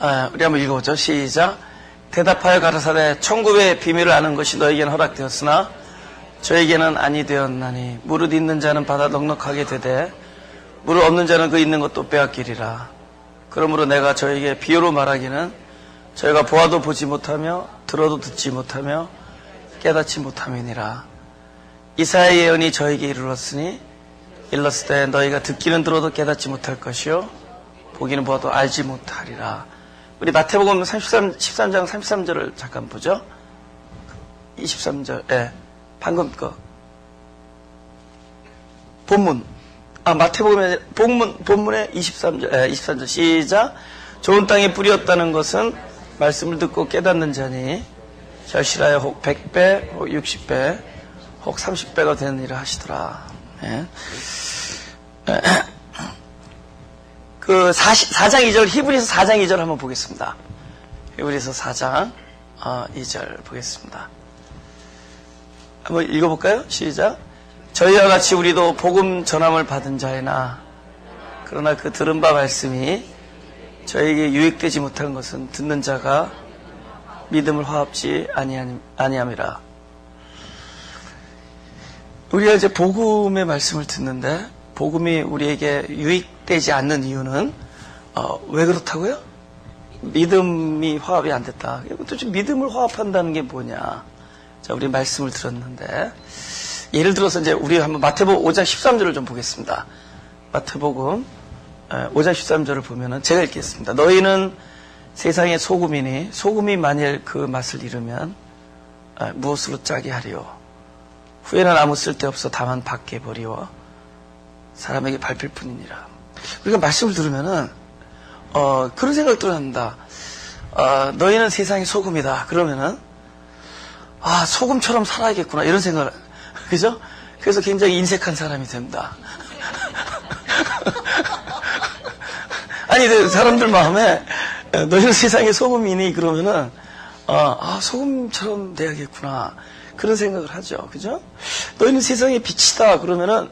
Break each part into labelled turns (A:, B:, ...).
A: 우리 한번 읽어보죠. 시작. 대답하여 가라사대 천국의 비밀을 아는 것이 너에게는 허락되었으나 저에게는 아니 되었나니 무릇 있는 자는 받아 넉넉하게 되되 무릇 없는 자는 그 있는 것도 빼앗기리라. 그러므로 내가 저에게 비유로 말하기는 저희가 보아도 보지 못하며 들어도 듣지 못하며 깨닫지 못함이니라. 이사야의 예언이 저에게 이르렀으니 일렀을 때 너희가 듣기는 들어도 깨닫지 못할 것이요 보기는 보아도 알지 못하리라. 우리 마태복음 13장 33절을 잠깐 보죠. 23절, 방금 거 본문, 마태복음의 본문의 23절 시작. 좋은 땅에 뿌리었다는 것은 말씀을 듣고 깨닫는 자니 절실하여 혹 100배, 혹 60배, 혹 30배가 되는 일을 하시더라. 그 4장 2절, 히브리서 4장 2절 한번 보겠습니다. 히브리서 4장 2절 보겠습니다. 한번 읽어볼까요? 시작. 저희와 같이 우리도 복음 전함을 받은 자이나 그러나 그 들은 바 말씀이 저에게 유익되지 못한 것은 듣는 자가 믿음을 화합지 아니함이라. 우리가 이제 복음의 말씀을 듣는데 복음이 우리에게 유익되지 않는 이유는 왜 그렇다고요? 믿음이 화합이 안 됐다. 도대체 믿음을 화합한다는 게 뭐냐? 자, 우리 말씀을 들었는데 예를 들어서 이제 우리 한번 마태복음 5장 13절을 좀 보겠습니다. 마태복음 5장 13절을 보면은 제가 읽겠습니다. 너희는 세상의 소금이니 소금이 만일 그 맛을 잃으면 무엇으로 짜게 하리요? 후에는 아무 쓸데없어 다만 밖에 버리워 사람에게 밟힐 뿐이니라. 우리가 말씀을 들으면은 그런 생각 들어납니다. 너희는 세상의 소금이다. 그러면은 소금처럼 살아야겠구나 이런 생각을, 그죠? 그래서 굉장히 인색한 사람이 됩니다. 아니 사람들 마음에 너희는 세상의 소금이니 그러면은 소금처럼 돼야겠구나 그런 생각을 하죠. 그죠? 너희는 세상의 빛이다 그러면은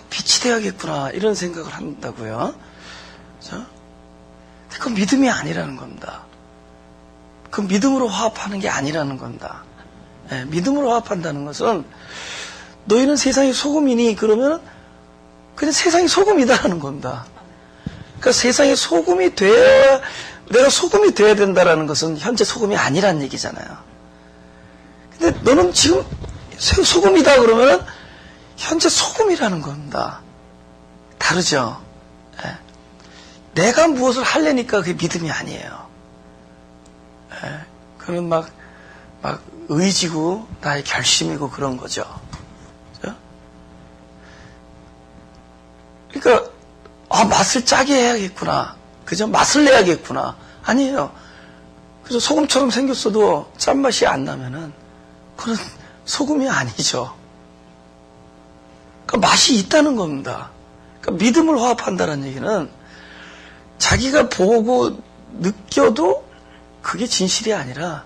A: 빛이 돼야겠구나 이런 생각을 한다고요. 그죠? 그건 믿음이 아니라는 겁니다. 그 믿음으로 화합하는 게 아니라는 겁니다. 믿음으로 화합한다는 것은 너희는 세상의 소금이니 그러면 그냥 세상의 소금이다라는 겁니다. 그러니까 세상의 소금이 돼야, 내가 소금이 돼야 된다라는 것은 현재 소금이 아니란 얘기잖아요. 근데 너는 지금 소금이다 그러면 현재 소금이라는 겁니다. 다르죠? 내가 무엇을 하려니까 그게 믿음이 아니에요. 그건 막 의지고 나의 결심이고 그런 거죠. 그죠? 그러니까 맛을 짜게 해야겠구나. 그죠? 맛을 내야겠구나. 아니에요. 그래서 소금처럼 생겼어도 짠맛이 안 나면은 그건 소금이 아니죠. 그러니까 맛이 있다는 겁니다. 그러니까 믿음을 화합한다는 얘기는 자기가 보고 느껴도 그게 진실이 아니라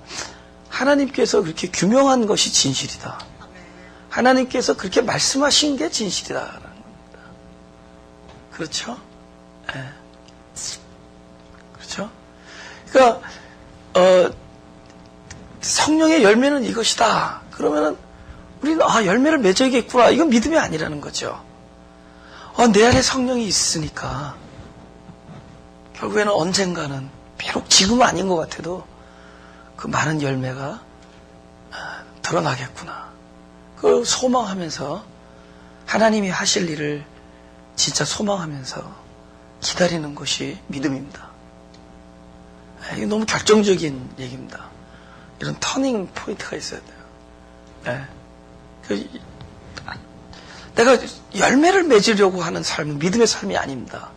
A: 하나님께서 그렇게 규명한 것이 진실이다. 하나님께서 그렇게 말씀하신 게 진실이다라는 겁니다. 그렇죠? 그렇죠? 그러니까 성령의 열매는 이것이다. 그러면은 우리는 열매를 맺어야겠구나. 이건 믿음이 아니라는 거죠. 내 안에 성령이 있으니까 결국에는 언젠가는 비록 지금은 아닌 것 같아도 그 많은 열매가 드러나겠구나. 그걸 소망하면서 하나님이 하실 일을 진짜 소망하면서 기다리는 것이 믿음입니다. 이게 너무 결정적인 얘기입니다. 이런 터닝 포인트가 있어야 돼요. 내가 열매를 맺으려고 하는 삶은 믿음의 삶이 아닙니다.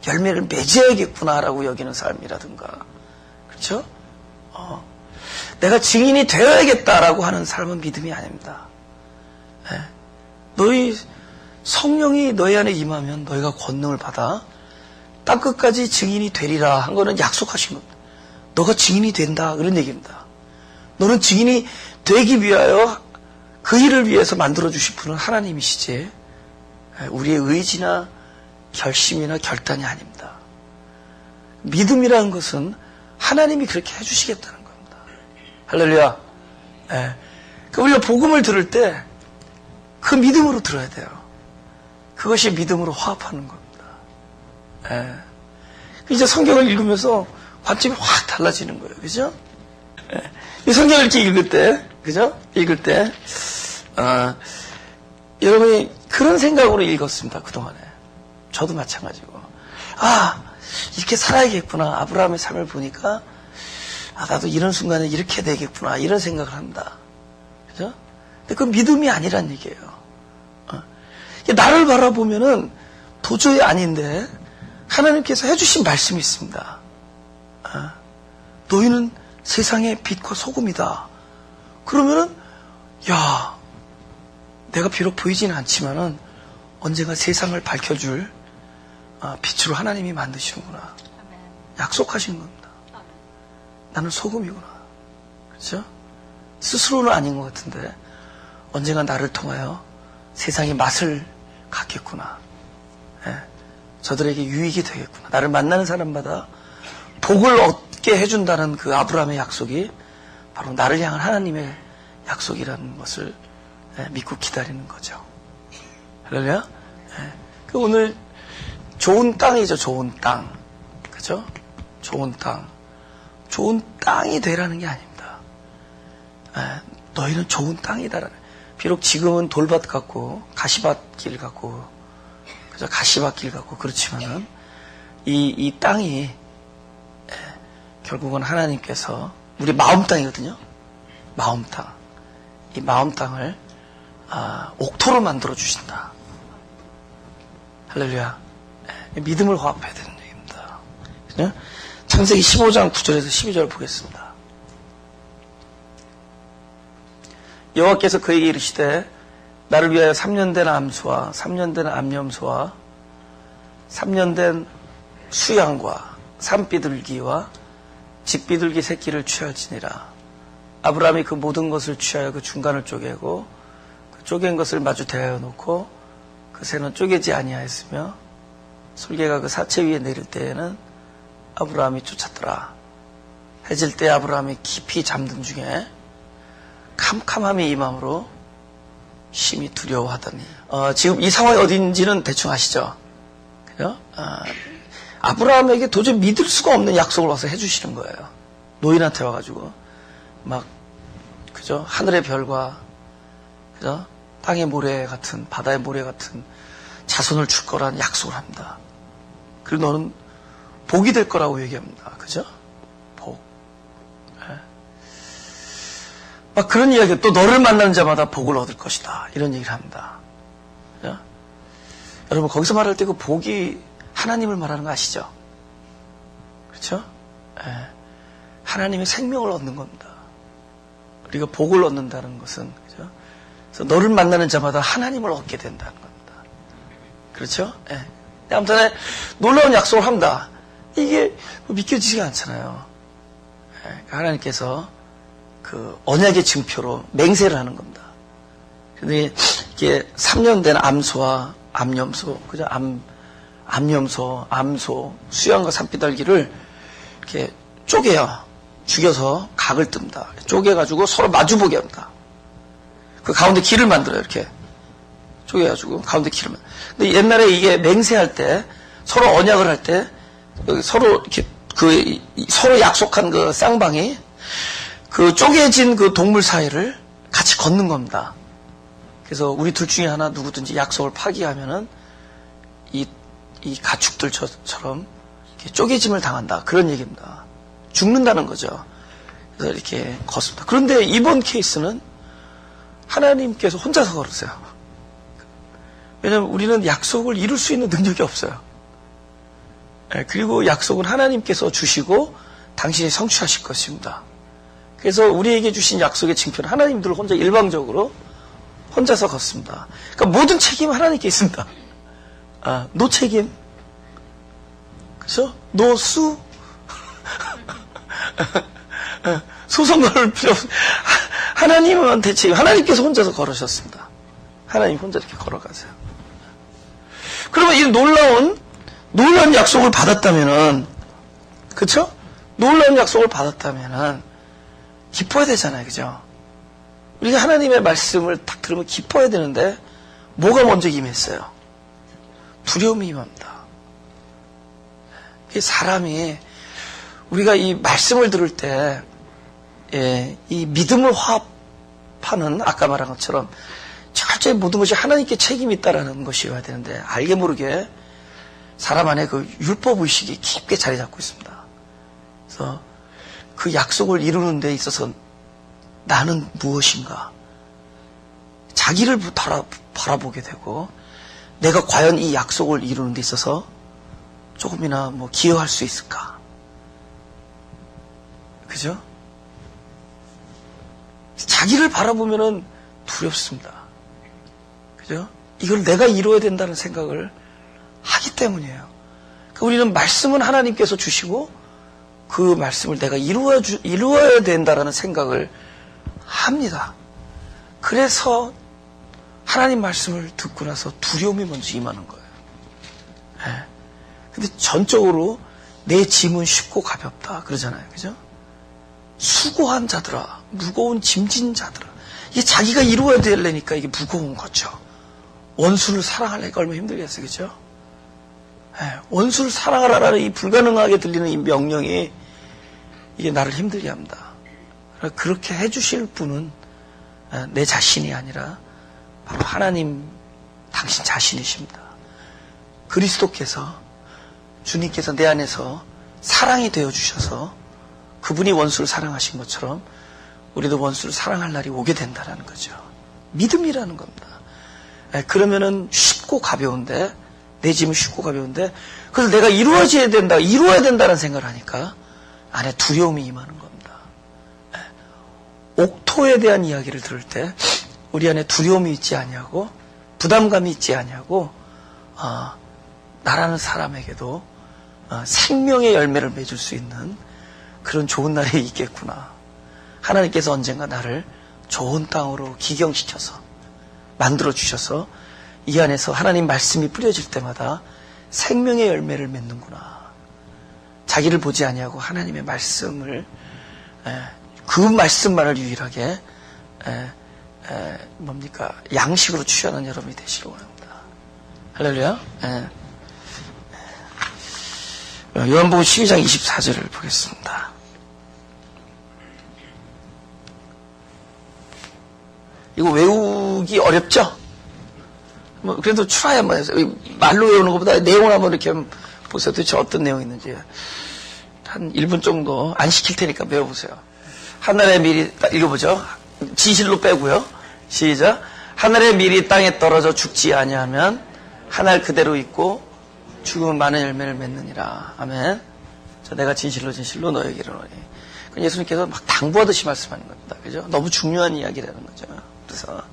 A: 열매를 맺어야겠구나라고 여기는 삶이라든가, 그렇죠? 내가 증인이 되어야겠다라고 하는 삶은 믿음이 아닙니다. 너희 성령이 너희 안에 임하면 너희가 권능을 받아 땅끝까지 증인이 되리라 한 거는 약속하신 겁니다. 너가 증인이 된다 그런 얘기입니다. 너는 증인이 되기 위하여 그 일을 위해서 만들어주신 분은 하나님이시지 우리의 의지나 결심이나 결단이 아닙니다. 믿음이라는 것은 하나님이 그렇게 해주시겠다는 겁니다. 할렐루야. 예. 우리가 복음을 들을 때 그 믿음으로 들어야 돼요. 그것이 믿음으로 화합하는 겁니다. 예. 이제 성경을 읽으면서 관점이 확 달라지는 거예요. 그죠? 예. 이 성경을 이렇게 읽을 때, 그죠? 읽을 때, 여러분이 그런 생각으로 읽었습니다. 그동안에. 저도 마찬가지고. 이렇게 살아야겠구나. 아브라함의 삶을 보니까, 나도 이런 순간에 이렇게 되겠구나. 이런 생각을 합니다. 그죠? 근데 그건 믿음이 아니란 얘기예요. 나를 바라보면은 도저히 아닌데, 하나님께서 해주신 말씀이 있습니다. 너희는 세상의 빛과 소금이다. 그러면은, 내가 비록 보이지는 않지만은, 언젠가 세상을 밝혀줄, 빛으로 하나님이 만드시는구나. 약속하신 겁니다. 나는 소금이구나. 그렇죠? 스스로는 아닌 것 같은데 언젠가 나를 통하여 세상의 맛을 갖겠구나. 예, 저들에게 유익이 되겠구나. 나를 만나는 사람마다 복을 얻게 해준다는 그 아브라함의 약속이 바로 나를 향한 하나님의 약속이라는 것을 믿고 기다리는 거죠. 할렐루야. 그 오늘 좋은 땅이죠. 좋은 땅. 그죠? 좋은 땅. 좋은 땅이 되라는 게 아닙니다. 너희는 좋은 땅이다라는. 비록 지금은 돌밭 같고 가시밭길 같고 그죠? 가시밭길 같고 그렇지만은 이 땅이 결국은 하나님께서 우리 마음 땅이거든요. 마음 땅. 이 마음 땅을 옥토로 만들어 주신다. 할렐루야. 믿음을 화합해야 되는 얘기입니다. 그죠? 창세기 15장 9절에서 12절 보겠습니다. 여호와께서 그에게 이르시되 나를 위하여 3년 된 암소와 3년 된 암염소와 3년 된 수양과 산비둘기와 직비둘기 새끼를 취할지니라. 아브라함이 그 모든 것을 취하여 그 중간을 쪼개고 그 쪼갠 것을 마주 대하여 놓고 그 새는 쪼개지 아니하였으며 솔개가 그 사체 위에 내릴 때에는 아브라함이 쫓았더라. 해질 때 아브라함이 깊이 잠든 중에 캄캄함이 임함으로 심히 두려워하더니 지금 이 상황이 어딘지는 대충 아시죠? 그죠? 아브라함에게 도저히 믿을 수가 없는 약속을 와서 해주시는 거예요. 노인한테 와가지고 막 그죠? 하늘의 별과 그죠? 땅의 모래 같은 바다의 모래 같은 자손을 줄 거라는 약속을 합니다. 그리고 너는 복이 될 거라고 얘기합니다. 그죠? 복. 막 그런 이야기, 또 너를 만나는 자마다 복을 얻을 것이다. 이런 얘기를 합니다. 그죠? 여러분, 거기서 말할 때 그 복이 하나님을 말하는 거 아시죠? 그렇죠? 하나님의 생명을 얻는 겁니다. 우리가 복을 얻는다는 것은, 그죠? 그래서 너를 만나는 자마다 하나님을 얻게 된다는 겁니다. 그렇죠? 아무튼 놀라운 약속을 합니다. 이게 믿겨지지가 않잖아요. 하나님께서 그 언약의 증표로 맹세를 하는 겁니다. 근데 이게 3년 된 암소와 암염소, 그죠? 암염소, 암소, 수양과 산비둘기를 이렇게 쪼개요. 죽여서 각을 뜹니다. 쪼개가지고 서로 마주보게 합니다. 그 가운데 길을 만들어요, 이렇게. 쪼개가지고 가운데 길을 만들어요. 근데 옛날에 이게 맹세할 때, 서로 언약을 할 때, 서로 이렇게 서로 약속한 그 쌍방이 그 쪼개진 그 동물 사이를 같이 걷는 겁니다. 그래서 우리 둘 중에 하나 누구든지 약속을 파기하면은 이 가축들처럼 이렇게 쪼개짐을 당한다. 그런 얘기입니다. 죽는다는 거죠. 그래서 이렇게 걷습니다. 그런데 이번 케이스는 하나님께서 혼자서 걸으세요. 왜냐하면 우리는 약속을 이룰 수 있는 능력이 없어요. 그리고 약속은 하나님께서 주시고 당신이 성취하실 것입니다. 그래서 우리에게 주신 약속의 증표는 하나님들 혼자 일방적으로 혼자서 걷습니다. 그러니까 모든 책임은 하나님께 있습니다. 노 책임, 그렇죠? 노 수, 소송 걸을 필요 없. 하나님한테 책임. 하나님께서 혼자서 걸으셨습니다. 하나님 혼자 이렇게 걸어가세요. 그러면 이 놀라운 약속을 받았다면은 그쵸? 놀라운 약속을 받았다면은 기뻐야 되잖아요. 그죠? 우리가 하나님의 말씀을 딱 들으면 기뻐야 되는데 뭐가 먼저 임했어요? 두려움이 임합니다. 사람이 우리가 이 말씀을 들을 때 이 믿음을 화합하는 아까 말한 것처럼 철저히 모든 것이 하나님께 책임이 있다라는 것이어야 되는데 알게 모르게 사람 안에 그 율법의식이 깊게 자리 잡고 있습니다. 그래서 그 약속을 이루는 데 있어서 나는 무엇인가 자기를 바라보게 되고 내가 과연 이 약속을 이루는 데 있어서 조금이나 뭐 기여할 수 있을까? 그죠? 자기를 바라보면은 두렵습니다. 그죠? 이걸 내가 이루어야 된다는 생각을 하기 때문이에요. 그러니까 우리는 말씀은 하나님께서 주시고 그 말씀을 내가 이루어야 된다라는 생각을 합니다. 그래서 하나님 말씀을 듣고 나서 두려움이 먼저 임하는 거예요. 근데 전적으로 내 짐은 쉽고 가볍다 그러잖아요. 그죠? 수고한 자들아, 무거운 짐진 자들아. 이게 자기가 이루어야 되려니까 이게 무거운 거죠. 원수를 사랑하려니까 얼마나 힘들겠어요. 그죠? 원수를 사랑하라라는 이 불가능하게 들리는 이 명령이 이게 나를 힘들게 합니다. 그렇게 해주실 분은 내 자신이 아니라 바로 하나님 당신 자신이십니다. 그리스도께서 주님께서 내 안에서 사랑이 되어주셔서 그분이 원수를 사랑하신 것처럼 우리도 원수를 사랑할 날이 오게 된다는 거죠. 믿음이라는 겁니다. 그러면은 쉽고 가벼운데 내 짐은 쉽고 가벼운데 그래서 내가 이루어야 된다는 생각을 하니까 안에 두려움이 임하는 겁니다. 옥토에 대한 이야기를 들을 때 우리 안에 두려움이 있지 아니하고 부담감이 있지 아니하고 나라는 사람에게도 생명의 열매를 맺을 수 있는 그런 좋은 날이 있겠구나. 하나님께서 언젠가 나를 좋은 땅으로 기경시켜서 만들어주셔서 이 안에서 하나님 말씀이 뿌려질 때마다 생명의 열매를 맺는구나. 자기를 보지 아니하고 하나님의 말씀을 그 말씀만을 유일하게 양식으로 취하는 여러분이 되시길 원합니다. 할렐루야. 요한복음 12장 24절을 보겠습니다. 이거 외우기 어렵죠? 뭐 그래도 트라이 한번 해서 말로 외우는 것보다 내용을 한번 이렇게 보세요. 도대체 어떤 내용이 있는지 한 1분 정도 안 시킬 테니까 배워보세요. 하늘의 밀이 읽어보죠. 진실로 빼고요. 시작. 하늘의 밀이 땅에 떨어져 죽지 아니하면 하늘 그대로 있고 죽으면 많은 열매를 맺느니라. 아멘. 내가 진실로 너에게 이르노니. 예수님께서 막 당부하듯이 말씀하는 겁니다. 그죠? 너무 중요한 이야기라는 거죠. 그래서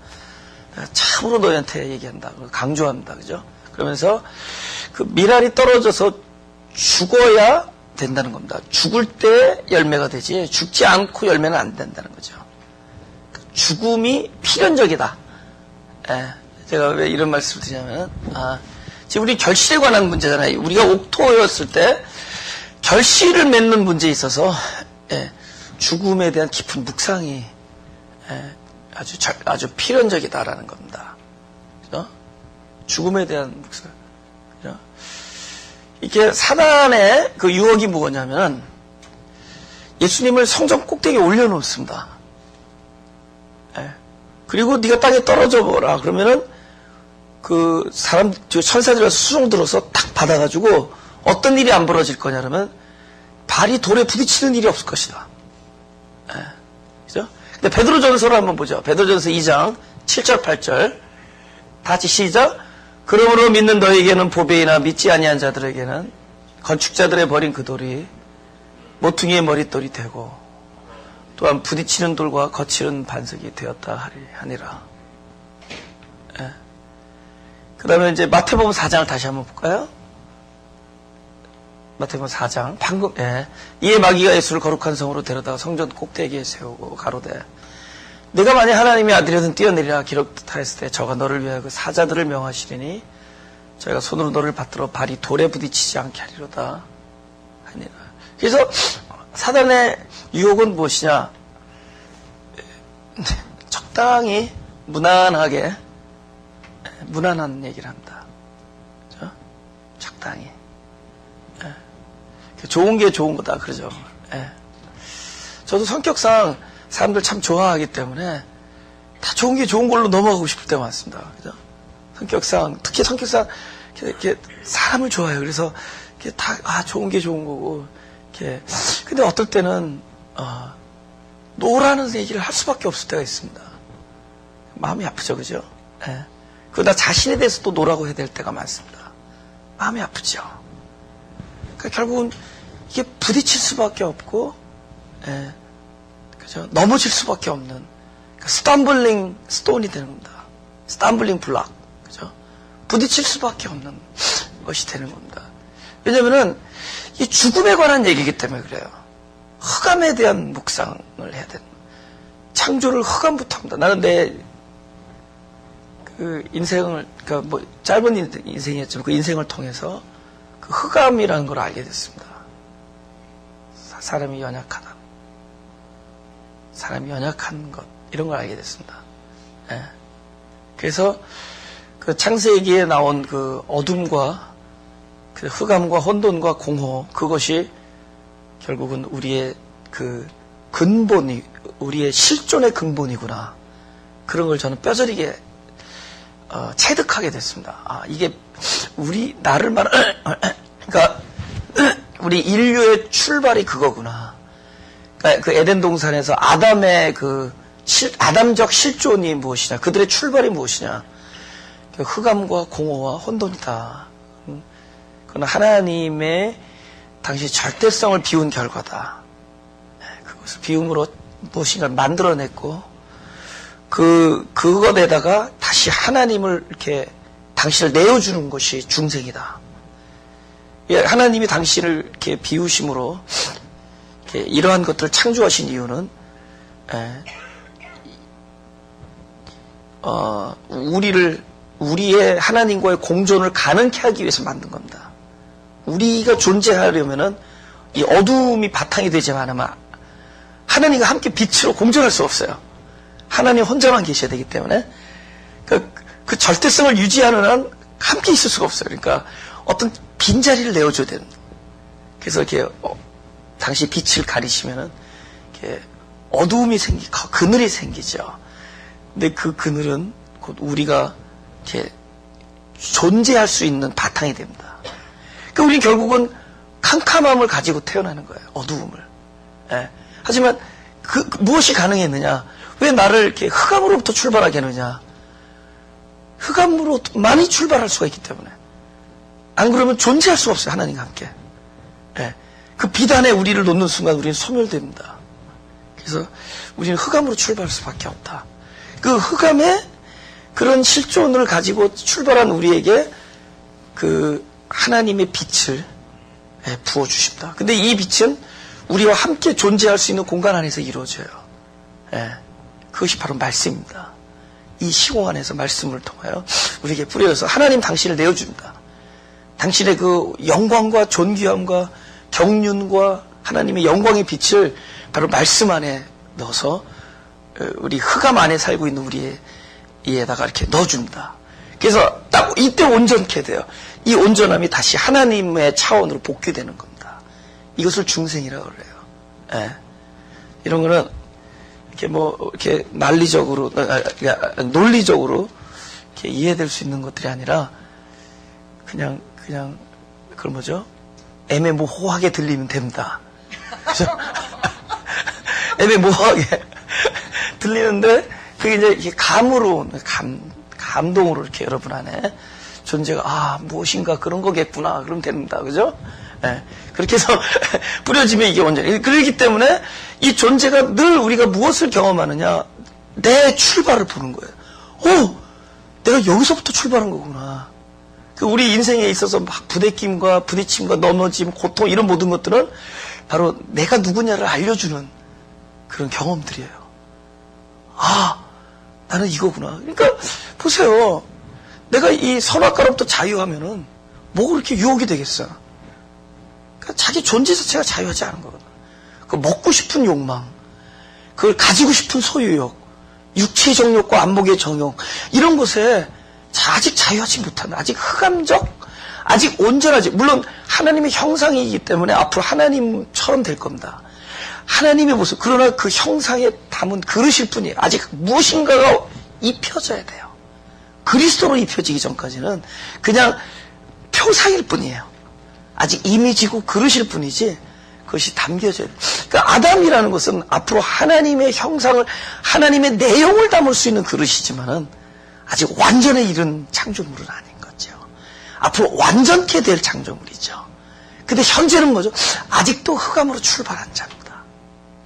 A: 내가 참으로 너희한테 얘기한다. 강조합니다. 그죠? 그러면서 그 밀알이 떨어져서 죽어야 된다는 겁니다. 죽을 때 열매가 되지 죽지 않고 열매는 안 된다는 거죠. 죽음이 필연적이다. 제가 왜 이런 말씀을 드리냐면 지금 우리 결실에 관한 문제잖아요. 우리가 옥토였을 때 결실을 맺는 문제에 있어서 죽음에 대한 깊은 묵상이 아주 필연적이다라는 겁니다. 그죠? 죽음에 대한 묵상. 그죠? 이게 사단의 그 유혹이 뭐냐면 예수님을 성전 꼭대기에 올려놓습니다. 그리고 네가 땅에 떨어져 보라. 그러면은 그 사람 천사들이 와서 수종 들어서 탁 받아가지고 어떤 일이 안 벌어질 거냐 그러면 발이 돌에 부딪히는 일이 없을 것이다. 그죠? 근데 베드로전서를 한번 보죠. 베드로전서 2장 7절 8절 다 같이 시작. 그러므로 믿는 너에게는 보배이나 믿지 아니한 자들에게는 건축자들의 버린 그 돌이 모퉁이의 머릿돌이 되고 또한 부딪히는 돌과 거칠은 반석이 되었다 하니라. 그 다음에 이제 마태복음 4장을 다시 한번 볼까요? 마태복음 4장 방금 이에 마귀가 예수를 거룩한 성으로 데려다가 성전 꼭대기에 세우고 가로되 네가 만약 하나님의 아들이든 뛰어내리라 기록하였을 때 저가 너를 위하여 그 사자들을 명하시리니 저희가 손으로 너를 받들어 발이 돌에 부딪히지 않게 하리로다 하니라. 그래서 사단의 유혹은 무엇이냐? 적당히 무난하게 무난한 얘기를 합니다. 그렇죠? 적당히. 좋은 게 좋은 거다 그러죠. 저도 성격상 사람들 참 좋아하기 때문에 다 좋은 게 좋은 걸로 넘어가고 싶을 때가 많습니다. 그죠? 성격상, 특히 성격상 이렇게 사람을 좋아해요. 그래서 이렇게 다 좋은 게 좋은 거고 이렇게. 근데 어떨 때는 노라는 얘기를 할 수밖에 없을 때가 있습니다. 마음이 아프죠, 그죠? 그리고 나 자신에 대해서 또 노라고 해야 될 때가 많습니다. 마음이 아프죠. 그러니까 결국은 이게 부딪힐 수밖에 없고, 그죠? 넘어질 수밖에 없는, 그러니까 스탬블링 스톤이 되는 겁니다. 스탬블링 블락, 그죠? 부딪힐 수밖에 없는 것이 되는 겁니다. 왜냐면은, 이 죽음에 관한 얘기이기 때문에 그래요. 흑암에 대한 묵상을 해야 되는. 창조를 흑암부터 합니다. 나는 내 그 인생을, 그러니까 뭐 짧은 인생이었지만 그 인생을 통해서 그 흑암이라는 걸 알게 됐습니다. 사람이 연약하다. 사람이 연약한 것, 이런 걸 알게 됐습니다. 그래서 그 창세기에 나온 그 어둠과 그 흑암과 혼돈과 공허, 그것이 결국은 우리의 그 근본이, 우리의 실존의 근본이구나. 그런 걸 저는 뼈저리게 체득하게 됐습니다. 이게 나를 그러니까 우리 인류의 출발이 그거구나. 그러니까 그 에덴 동산에서 아담의 아담적 실존이 무엇이냐, 그들의 출발이 무엇이냐, 흑암과 공허와 혼돈이다. 그건 하나님의 당시 절대성을 비운 결과다. 그것을 비움으로 무엇인가를 만들어냈고, 그것에다가 다시 하나님을 이렇게 당신을 내어주는 것이 중생이다. 하나님이 당신을 이렇게 비우심으로 이렇게 이러한 것들을 창조하신 이유는 우리의 하나님과의 공존을 가능케 하기 위해서 만든 겁니다. 우리가 존재하려면은 이 어둠이 바탕이 되지 않으면 하나님과 함께 빛으로 공존할 수 없어요. 하나님 혼자만 계셔야 되기 때문에 그 절대성을 유지하는 한 함께 있을 수가 없어요. 그러니까 어떤 빈자리를 내어줘야 되는. 그래서 이렇게 당시 빛을 가리시면은 이렇게 어두움이 그늘이 생기죠. 근데 그 그늘은 곧 우리가 이렇게 존재할 수 있는 바탕이 됩니다. 그러니까 우리는 결국은 캄캄함을 가지고 태어나는 거예요. 어두움을. 하지만 무엇이 가능했느냐? 왜 나를 이렇게 흑암으로부터 출발하게 하느냐? 흑암으로 많이 출발할 수가 있기 때문에. 안 그러면 존재할 수가 없어요. 하나님과 함께. 그 비단에 우리를 놓는 순간 우리는 소멸됩니다. 그래서 우리는 흑암으로 출발할 수밖에 없다. 그 흑암에 그런 실존을 가지고 출발한 우리에게 그 하나님의 빛을 부어주십니다. 근데 이 빛은 우리와 함께 존재할 수 있는 공간 안에서 이루어져요. 그것이 바로 말씀입니다. 이 시공 안에서 말씀을 통하여 우리에게 뿌려져서 하나님 당신을 내어줍니다. 당신의 그 영광과 존귀함과 경륜과 하나님의 영광의 빛을 바로 말씀 안에 넣어서 우리 흑암 안에 살고 있는 우리에다가 이렇게 넣어줍니다. 그래서 딱 이때 온전케 돼요. 이 온전함이 다시 하나님의 차원으로 복귀되는 겁니다. 이것을 중생이라고 그래요. 이런 거는 이렇게 이렇게 논리적으로 이렇게 이해될 수 있는 것들이 아니라 그냥 그런 뭐죠? 애매모호하게 들리면 됩니다. 그죠? 애매모호하게 들리는데 그게 이제 이렇게 감동으로 이렇게 여러분 안에 존재가 무엇인가 그런 거겠구나 그러면 됩니다. 그죠? 그렇게 해서 뿌려지면 이게 온전히. 그렇기 때문에 이 존재가 늘 우리가 무엇을 경험하느냐? 내 출발을 보는 거예요. 내가 여기서부터 출발한 거구나. 우리 인생에 있어서 막 부대낌과 부딪힘과 넘어짐, 고통 이런 모든 것들은 바로 내가 누구냐를 알려주는 그런 경험들이에요. 나는 이거구나. 그러니까 보세요. 내가 이 선악과로부터 자유하면은 뭐가 그렇게 유혹이 되겠어? 그러니까 자기 존재 자체가 자유하지 않은 거거든. 그 먹고 싶은 욕망, 그걸 가지고 싶은 소유욕, 육체의 정욕과 안목의 정욕, 이런 것에 아직 자유하지 못한, 아직 흑암적, 아직 온전하지. 물론 하나님의 형상이기 때문에 앞으로 하나님처럼 될 겁니다. 하나님의 모습, 그러나 그 형상에 담은 그릇일 뿐이에요. 아직 무엇인가가 입혀져야 돼요. 그리스도로 입혀지기 전까지는 그냥 표상일 뿐이에요. 아직 이미지고 그릇일 뿐이지 그것이 담겨져야 돼요. 그러니까 아담이라는 것은 앞으로 하나님의 형상을, 하나님의 내용을 담을 수 있는 그릇이지만은 아직 완전에 이른 창조물은 아닌 거죠. 앞으로 완전케 될 창조물이죠. 근데 현재는 뭐죠? 아직도 흑암으로 출발한 자입니다.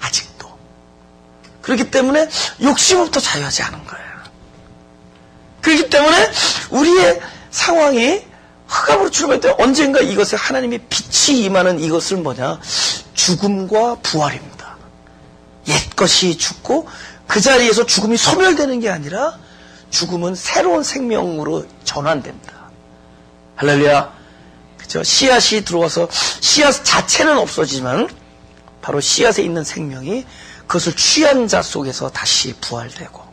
A: 아직도. 그렇기 때문에 욕심부터 자유하지 않은 거예요. 그렇기 때문에 우리의 상황이 흑암으로 출발할 때 언젠가 이것에 하나님의 빛이 임하는 이것을 뭐냐? 죽음과 부활입니다. 옛것이 죽고 그 자리에서 죽음이 소멸되는 게 아니라 죽음은 새로운 생명으로 전환됩니다. 할렐루야. 그죠? 씨앗이 들어와서 씨앗 자체는 없어지지만 바로 씨앗에 있는 생명이 그것을 취한 자 속에서 다시 부활되고,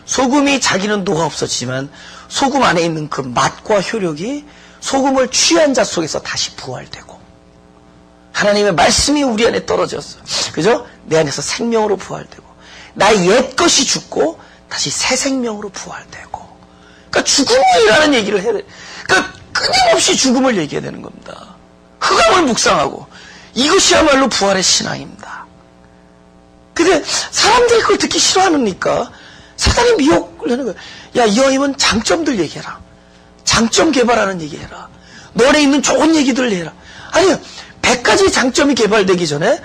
A: 소금이 자기는 녹아 없어지지만 소금 안에 있는 그 맛과 효력이 소금을 취한 자 속에서 다시 부활되고, 하나님의 말씀이 우리 안에 떨어졌어. 그죠? 내 안에서 생명으로 부활되고, 나의 옛 것이 죽고 다시 새 생명으로 부활되고. 그러니까 죽음이라는 얘기를 해야 돼. 그러니까 끊임없이 죽음을 얘기해야 되는 겁니다. 흑암을 묵상하고, 이것이야말로 부활의 신앙입니다. 근데 사람들이 그걸 듣기 싫어하니까 사단이 미혹을 하는 거예요. 야, 이왕이면 장점들 얘기해라. 장점 개발하는 얘기해라. 너네 있는 좋은 얘기들을 해라. 아니요, 100가지 장점이 개발되기 전에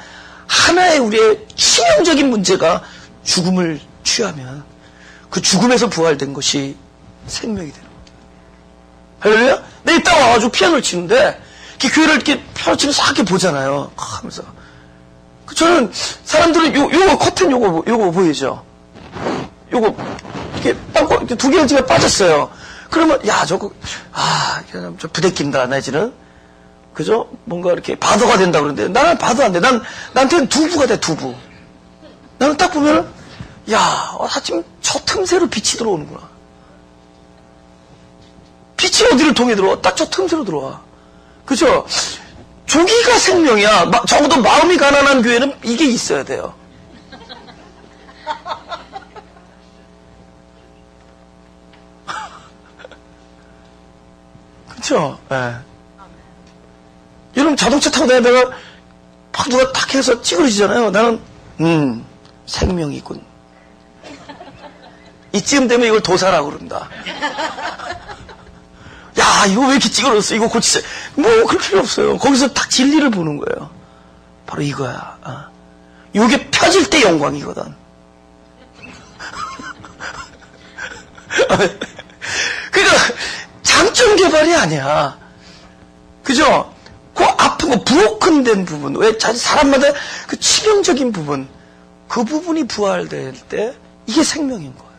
A: 하나의 우리의 치명적인 문제가 죽음을 취하면 그 죽음에서 부활된 것이 생명이 되는 거예요. 할렐루야? 내 이따 와가지고 피아노를 치는데 이렇게 교회를 이렇게 피아노 치면서 싹 이렇게 보잖아요. 하면서. 저는 사람들은 요거 커튼 요거 보이죠? 요거 이렇게 빵꾸 이렇게 두 개가 빠졌어요. 그러면 야 저거 좀 부대낀다 내지는, 그죠? 뭔가 이렇게 바더가 된다 그러는데 나는 바더 안 돼. 나한테는 두부가 돼, 두부. 나는 딱 보면 야 아침 저 틈새로 빛이 들어오는구나. 빛이 어디를 통해 들어와? 딱 저 틈새로 들어와. 그죠? 조기가 생명이야. 적어도 마음이 가난한 교회는 이게 있어야 돼요. 그렇죠? 네. 여러분 자동차 타고 다니다가 막 누가 탁 해서 찌그러지잖아요. 나는 생명이 있군. 이쯤 되면 이걸 도사라고 그런다. 야, 이거 왜 이렇게 찌그러졌어? 이거 고치세요. 뭐 그럴 필요 없어요. 거기서 딱 진리를 보는 거예요. 바로 이거야. 이게 펴질 때 영광이거든. 그러니까 장점 개발이 아니야. 그죠? 그 아픈 거, 브로큰된 부분, 왜 사람마다 그 치명적인 부분, 그 부분이 부활될 때 이게 생명인 거예요.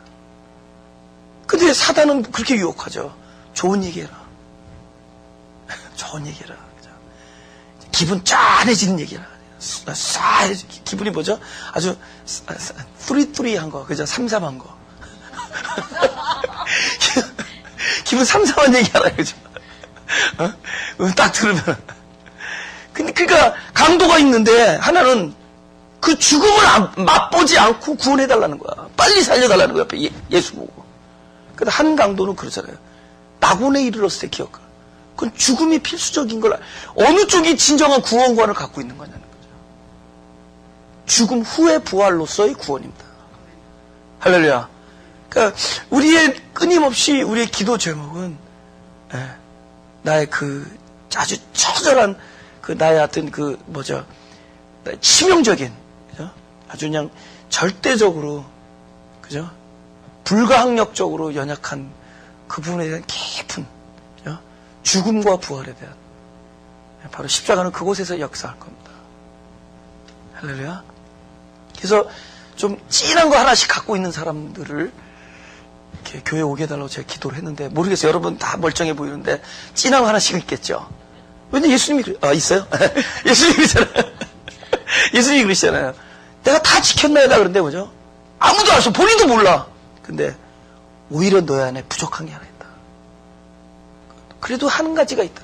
A: 근데 사단은 그렇게 유혹하죠. 좋은 얘기해라. 좋은 얘기해라. 그죠? 기분 짠해지는 얘기해라. 기분이 뭐죠? 아주 뚜리뚜리한 거, 그죠? 삼삼한 거. 기분 삼삼한 얘기하라, 그죠? 딱 들으면. 그러니까 강도가 있는데 하나는 그 죽음을 맛보지 않고 구원해달라는 거야. 빨리 살려달라는 거야, 예수 보고. 근데 한 강도는 그러잖아요. 낙원에 이르렀을 때 기억. 그건 죽음이 필수적인 걸, 어느 쪽이 진정한 구원관을 갖고 있는 거냐는 거죠. 죽음 후의 부활로서의 구원입니다. 할렐루야. 그러니까 우리의 끊임없이 우리의 기도 제목은 나의 그 아주 처절한 그 나의 어떤 그 뭐죠, 치명적인, 그죠? 아주 그냥 절대적으로, 그죠? 불가항력적으로 연약한 그 부분에 대한 깊은, 그죠? 죽음과 부활에 대한, 바로 십자가는 그곳에서 역사할 겁니다. 할렐루야. 그래서 좀 진한 거 하나씩 갖고 있는 사람들을 이렇게 교회 오게 해달라고 제가 기도를 했는데, 모르겠어요. 여러분 다 멀쩡해 보이는데 진한 거 하나씩 있겠죠. 근데 예수님이, 있어요? 예수님이잖아요. 예수님이 그러시잖아요. 내가 다 지켰나이다 그런데, 그죠? 아무도 알 수, 본인도 몰라. 근데, 오히려 너희 안에 부족한 게 하나 있다. 그래도 한 가지가 있다.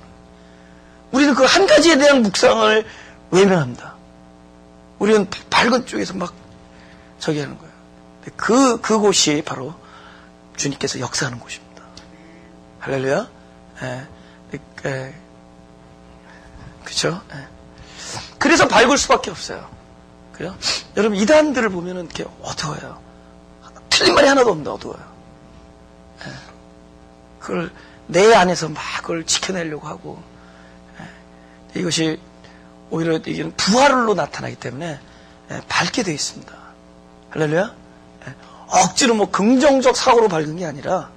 A: 우리는 그 한 가지에 대한 묵상을 외면합니다. 우리는 밝은 쪽에서 막, 저기 하는 거예요. 그곳이 바로 주님께서 역사하는 곳입니다. 할렐루야? 그죠? 그래서 밝을 수밖에 없어요. 그죠? 여러분, 이단들을 보면은 이렇게 어두워요. 틀린 말이 하나도 없는데 어두워요. 그걸 내 안에서 막 그걸 지켜내려고 하고, 이것이 오히려 이게 부활로 나타나기 때문에 밝게 되어 있습니다. 할렐루야? 억지로 뭐 긍정적 사고로 밝은 게 아니라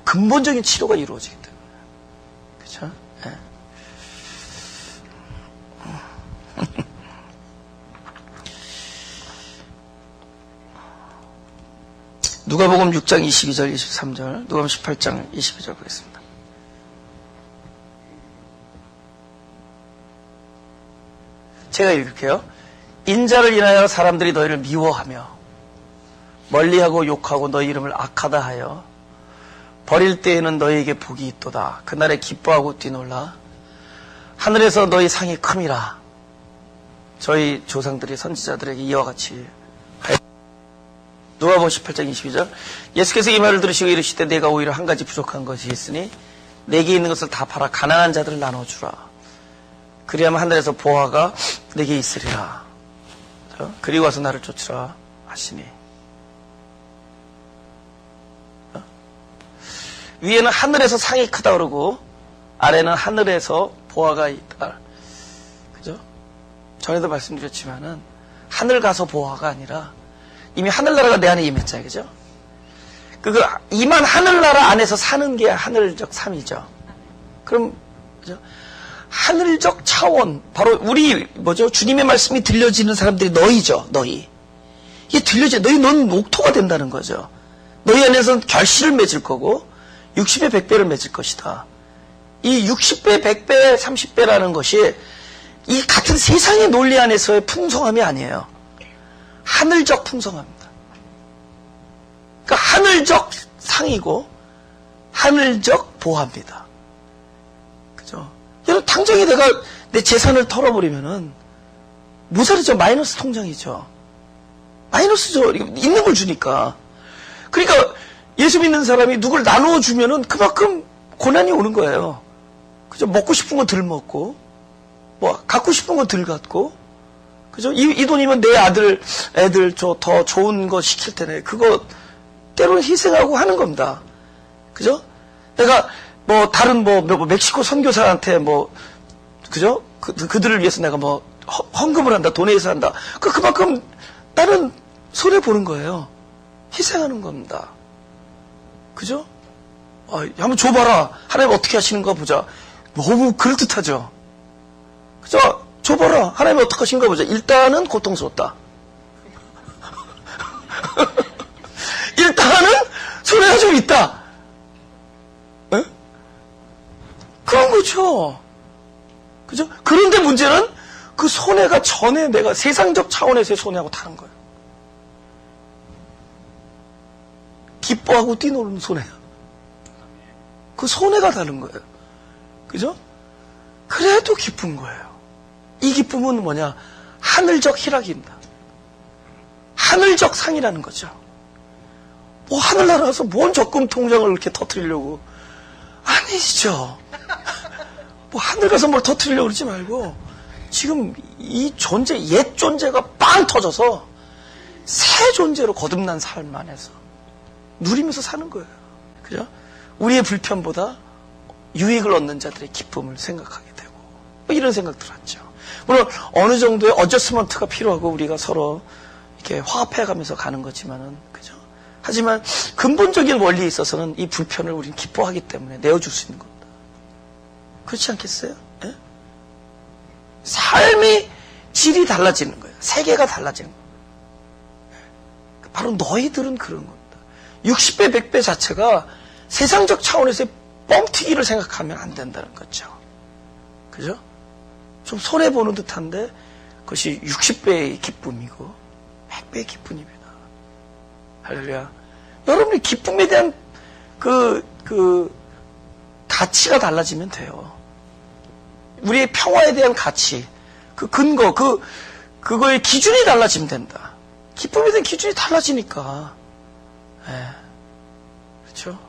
A: 근본적인 치료가 이루어지기 때문에. 그렇죠? 누가복음 6장 22절 23절, 누가복음 18장 22절 보겠습니다. 제가 읽을게요. 인자를 인하여 사람들이 너희를 미워하며 멀리하고 욕하고 너희 이름을 악하다 하여 버릴 때에는 너희에게 복이 있도다. 그날에 기뻐하고 뛰놀라. 하늘에서 너희 상이 큼이라. 저희 조상들이 선지자들에게 이와 같이 누가복음 18장 22절. 예수께서 이 말을 들으시고 이르시되 내가 오히려 한 가지 부족한 것이 있으니 내게 있는 것을 다 팔아 가난한 자들을 나눠주라. 그리하면 하늘에서 보화가 내게 있으리라. 그리고 와서 나를 쫓으라 하시니. 위에는 하늘에서 상이 크다 그러고 아래는 하늘에서 보화가 있다. 그죠? 전에도 말씀드렸지만은 하늘 가서 보화가 아니라 이미 하늘나라가 내 안에 임했잖아요. 그죠? 이만 하늘나라 안에서 사는 게 하늘적 삶이죠. 그럼, 그죠? 하늘적 차원, 바로 우리, 주님의 말씀이 들려지는 사람들이 너희죠, 너희. 이게 넌 옥토가 된다는 거죠. 너희 안에서는 결실을 맺을 거고, 60배, 100배를 맺을 것이다. 이 60배, 100배, 30배라는 것이 이 같은 세상의 논리 안에서의 풍성함이 아니에요. 하늘적 풍성함입니다. 그러니까 하늘적 상이고 하늘적 보화입니다. 그죠? 여러분, 당장에 내가 내 재산을 털어버리면은 모자르죠. 마이너스 통장이죠. 마이너스죠. 있는 걸 주니까. 그러니까 예수 믿는 사람이 누굴 나누어 주면은 그만큼 고난이 오는 거예요. 그죠? 먹고 싶은 거 덜 먹고, 갖고 싶은 거 덜 갖고, 그죠? 이 돈이면 내 애들 더 좋은 거 시킬 테네. 그거 때로는 희생하고 하는 겁니다. 그죠? 내가 다른 멕시코 선교사한테 그죠? 그들을 위해서 내가 헌금을 한다, 도네이션 한다. 그만큼 나는 손해 보는 거예요. 희생하는 겁니다. 그죠? 한번 줘봐라. 하나님 어떻게 하시는가 보자. 너무 그럴듯하죠? 그죠? 줘봐라. 하나님 어떻게 하시는가 보자. 일단은 고통스럽다. 일단은 손해가 좀 있다. 에? 그런 거죠. 그죠? 그런데 문제는 그 손해가 전에 내가 세상적 차원에서의 손해하고 다른 거예요. 기뻐하고 뛰노는 손해. 그 손해가 다른 거예요. 그죠? 그래도 기쁜 거예요. 이 기쁨은 뭐냐? 하늘적 희락입니다. 하늘적 상이라는 거죠. 하늘나라에서 뭔 적금 통장을 이렇게 터뜨리려고. 아니죠. 하늘 가서 뭘 터뜨리려고 그러지 말고, 지금 이 옛 존재가 빵 터져서 새 존재로 거듭난 삶 안에서 누리면서 사는 거예요. 그죠? 우리의 불편보다 유익을 얻는 자들의 기쁨을 생각하게 되고, 이런 생각들 하죠. 물론 어느 정도의 어저스먼트가 필요하고 우리가 서로 이렇게 화합해가면서 가는 거지만은, 그죠? 하지만 근본적인 원리에 있어서는 이 불편을 우리는 기뻐하기 때문에 내어줄 수 있는 겁니다. 그렇지 않겠어요? 예? 삶의 질이 달라지는 거예요. 세계가 달라지는 거예요. 바로 너희들은 그런 겁니다. 60배, 100배 자체가 세상적 차원에서의 뻥튀기를 생각하면 안 된다는 거죠. 그죠? 좀 손해보는 듯한데 그것이 60배의 기쁨이고 100배의 기쁨입니다. 할렐루야. 여러분이 기쁨에 대한 가치가 달라지면 돼요. 우리의 평화에 대한 가치, 그 근거, 그거의 기준이 달라지면 된다. 기쁨에 대한 기준이 달라지니까. 예. 그렇죠?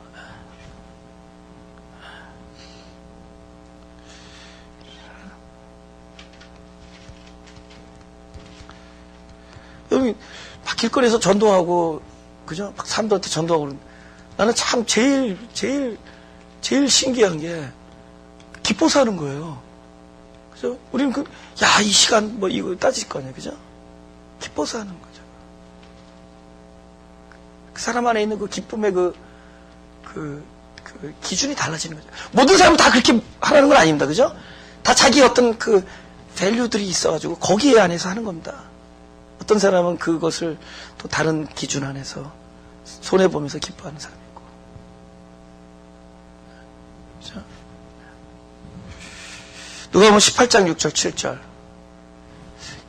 A: 여러분, 막 길거리에서 전도하고, 그죠? 막 사람들한테 전도하고 그러는데, 나는 참 제일 신기한 게, 기뻐서 하는 거예요. 그죠? 우리는 이 시간, 이거 따질 거 아니야. 그죠? 기뻐서 하는 거죠. 그 사람 안에 있는 그 기쁨의 그 기준이 달라지는 거죠. 모든 사람은 다 그렇게 하라는 건 아닙니다. 그죠? 다 자기 어떤 밸류들이 있어가지고, 거기에 안에서 하는 겁니다. 어떤 사람은 그것을 또 다른 기준 안에서 손해보면서 기뻐하는 사람이 있고. 그렇죠? 누가 보면 18장 6절 7절.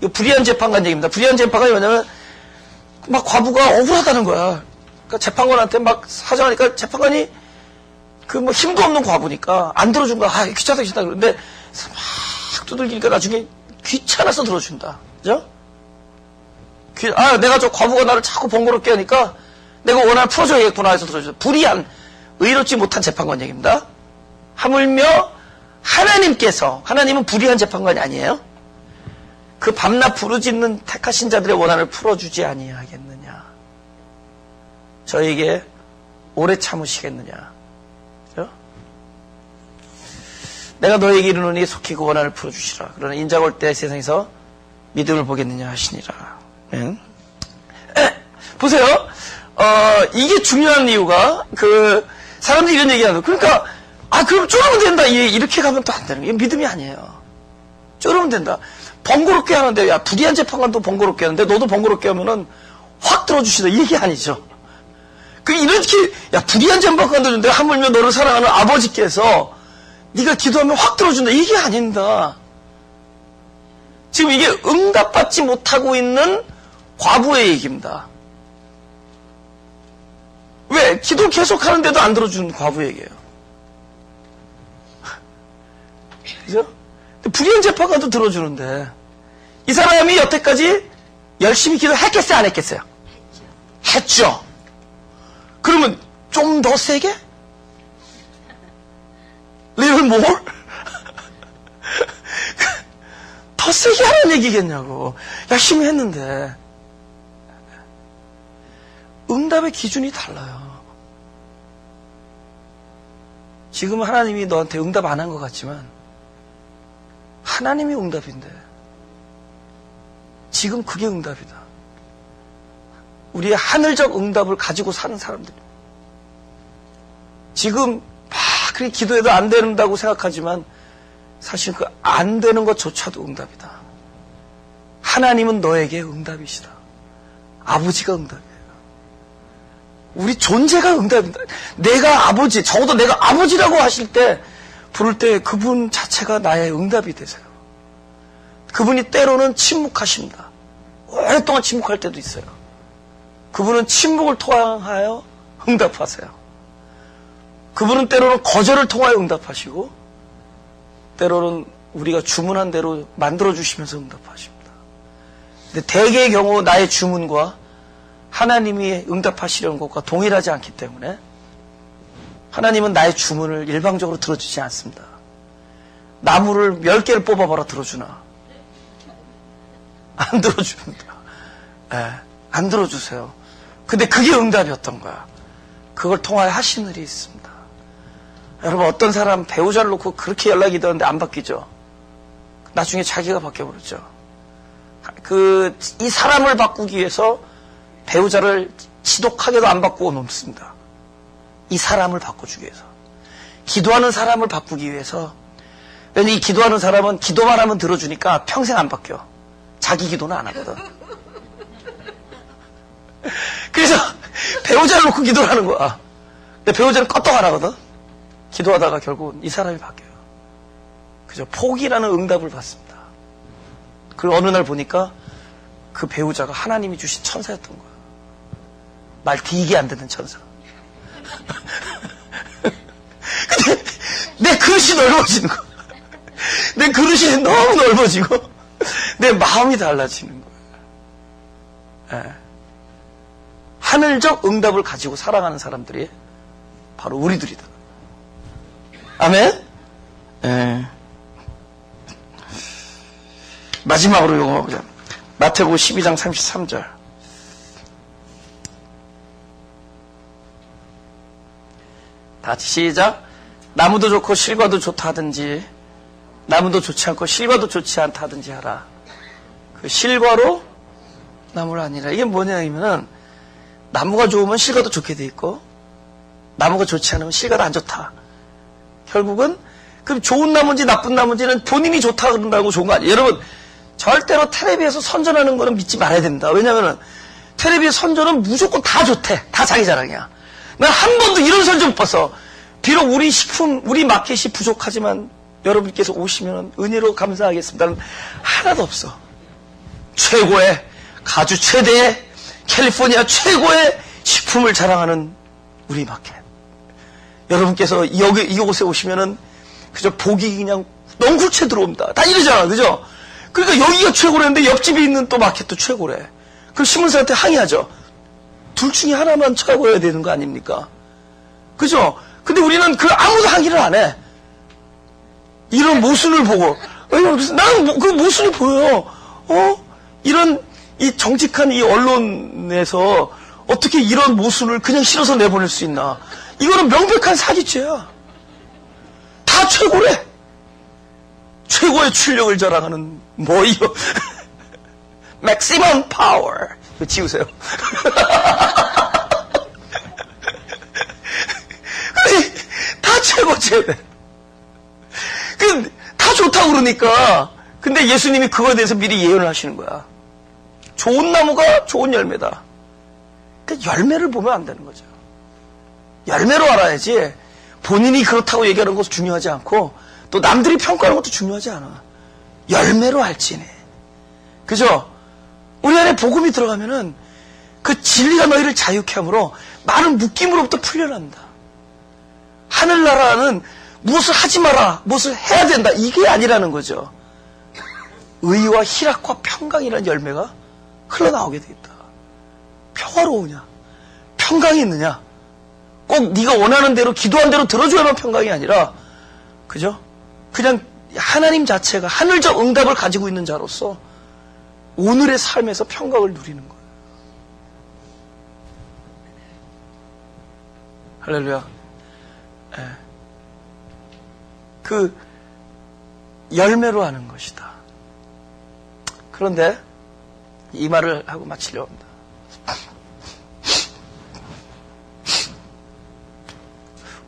A: 이거 불의한 재판관 얘기입니다. 불의한 재판관이 뭐냐면 막 과부가 억울하다는 거야. 그러니까 재판관한테 막 사정하니까 재판관이 힘도 없는 과부니까 안 들어준 거야. 귀찮다 그러는데 막 두들기니까 나중에 귀찮아서 들어준다. 그죠? 내가 저 과부가 나를 자꾸 번거롭게 하니까 내가 원한을 풀어줘야겠구나 해서 들어줘요. 불의한, 의롭지 못한 재판관 얘기입니다. 하물며 하나님은 불의한 재판관이 아니에요. 그 밤낮 부르짖는 택하신 자들의 원한을 풀어주지 아니하겠느냐. 저에게 오래 참으시겠느냐. 그죠? 내가 너에게 이르노니 속히 그 원한을 풀어주시라. 그러나 인자가 올 때 세상에서 믿음을 보겠느냐 하시니라. 보세요. 이게 중요한 이유가, 사람들이 이런 얘기 하는, 그러니까, 그럼 쪼르면 된다. 이렇게 가면 또 안 되는 거예요. 믿음이 아니에요. 쪼르면 된다. 번거롭게 하는데, 불의한 재판관도 번거롭게 하는데, 너도 번거롭게 하면은 확 들어주시다. 이 얘기 아니죠. 이렇게, 불의한 재판관도 준대. 하물며 너를 사랑하는 아버지께서, 네가 기도하면 확 들어준다. 이게 아닙니다. 지금 이게 응답받지 못하고 있는 과부의 얘기입니다. 왜? 기도 계속 하는데도 안 들어주는 과부 얘기예요. 그죠? 불의한 재판관도 들어주는데 이 사람이 여태까지 열심히 기도했겠어요? 안 했겠어요? 했죠. 그러면 좀 더 세게? Little more? 더 세게 하는 얘기겠냐고. 열심히 했는데 응답의 기준이 달라요. 지금 하나님이 너한테 응답 안 한 것 같지만 하나님이 응답인데 지금 그게 응답이다. 우리의 하늘적 응답을 가지고 사는 사람들. 지금 막 그렇게 기도해도 안 된다고 생각하지만 사실 그 안 되는 것조차도 응답이다. 하나님은 너에게 응답이시다. 아버지가 응답이에요. 우리 존재가 응답입니다. 내가 아버지, 적어도 내가 아버지라고 하실 때, 부를 때 그분 자체가 나의 응답이 되세요. 그분이 때로는 침묵하십니다. 오랫동안 침묵할 때도 있어요. 그분은 침묵을 통하여 응답하세요. 그분은 때로는 거절을 통하여 응답하시고, 때로는 우리가 주문한 대로 만들어주시면서 응답하십니다. 근데 대개의 경우 나의 주문과 하나님이 응답하시려는 것과 동일하지 않기 때문에 하나님은 나의 주문을 일방적으로 들어주지 않습니다. 나무를 10개를 뽑아봐라 들어주나? 안 들어줍니다. 안 들어주세요. 근데 그게 응답이었던 거야. 그걸 통하여 하신 일이 있습니다. 여러분, 어떤 사람 배우자를 놓고 그렇게 연락이 되는데 안 바뀌죠? 나중에 자기가 바뀌어버렸죠. 이 사람을 바꾸기 위해서 배우자를 지독하게도 안 바꾸고 넘습니다. 이 사람을 바꿔주기 위해서. 기도하는 사람을 바꾸기 위해서. 왜냐면 이 기도하는 사람은 기도만 하면 들어주니까 평생 안 바뀌어. 자기 기도는 안 하거든. 그래서 배우자를 놓고 기도를 하는 거야. 근데 배우자는 껐떡 안 하거든. 기도하다가 결국은 이 사람이 바뀌어요. 그저 포기라는 응답을 받습니다. 그리고 어느 날 보니까 그 배우자가 하나님이 주신 천사였던 거야. 말 되게 안 듣는 천사. 근데 내 그릇이 넓어지는 거야. 내 그릇이 너무 넓어지고 내 마음이 달라지는 거야. 예. 하늘적 응답을 가지고 살아가는 사람들이 바로 우리들이다. 아멘? 예. 마지막으로 이거 보자. 마태복음 12장 33절. 다 같이 시작. 나무도 좋고 실과도 좋다 하든지 나무도 좋지 않고 실과도 좋지 않다 하든지 하라. 그 실과로 나무를 아니라. 이게 뭐냐면은 나무가 좋으면 실과도 좋게 돼 있고 나무가 좋지 않으면 실과도 안 좋다. 결국은 그럼 좋은 나무인지 나쁜 나무인지는 본인이 좋다 그런다고 좋은 거 아니에요. 여러분 절대로 텔레비에서 선전하는 거는 믿지 말아야 됩니다. 왜냐하면 텔레비에 선전은 무조건 다 좋대. 다 자기 자랑이야. 난 한 번도 이런 선전 못 봤어. 비록 우리 식품, 우리 마켓이 부족하지만 여러분께서 오시면 은혜로 감사하겠습니다. 하나도 없어. 최고의 가주 최대의 캘리포니아 최고의 식품을 자랑하는 우리 마켓. 여러분께서 이곳에 오시면은 그저 복이 그냥 넝쿨채 들어옵니다. 다 이러잖아, 그죠? 그러니까 여기가 최고라는데 옆집에 있는 또 마켓도 최고래. 그럼 신문사한테 항의하죠. 둘 중에 하나만 최고여야 되는 거 아닙니까? 그죠? 근데 우리는 아무도 항의를 안 해. 이런 모순을 보고. 나는 그 모순이 보여요. 이런, 이 정직한 이 언론에서 어떻게 이런 모순을 그냥 실어서 내보낼 수 있나. 이거는 명백한 사기죄야. 다 최고래. 최고의 출력을 자랑하는, 이거. 맥시멈 파워. 이거 지우세요. 다 최고죄. 다 좋다고 그러니까. 근데 예수님이 그거에 대해서 미리 예언을 하시는 거야. 좋은 나무가 좋은 열매다. 그러니까 열매를 보면 안 되는 거죠. 열매로 알아야지 본인이 그렇다고 얘기하는 것도 중요하지 않고 또 남들이 평가하는 것도 중요하지 않아. 열매로 알지니. 그죠? 우리 안에 복음이 들어가면은 그 진리가 너희를 자유케 함으로 많은 묶임으로부터 풀려납니다. 하늘나라는 무엇을 하지 마라, 무엇을 해야 된다, 이게 아니라는 거죠. 의와 희락과 평강이라는 열매가 흘러나오게 돼 있다. 평화로우냐? 평강이 있느냐? 꼭 네가 원하는 대로 기도한 대로 들어줘야만 평강이 아니라, 그죠? 그냥 하나님 자체가 하늘적 응답을 가지고 있는 자로서 오늘의 삶에서 평강을 누리는 거예요. 할렐루야. 예. 그 열매로 하는 것이다. 그런데 이 말을 하고 마치려고 합니다.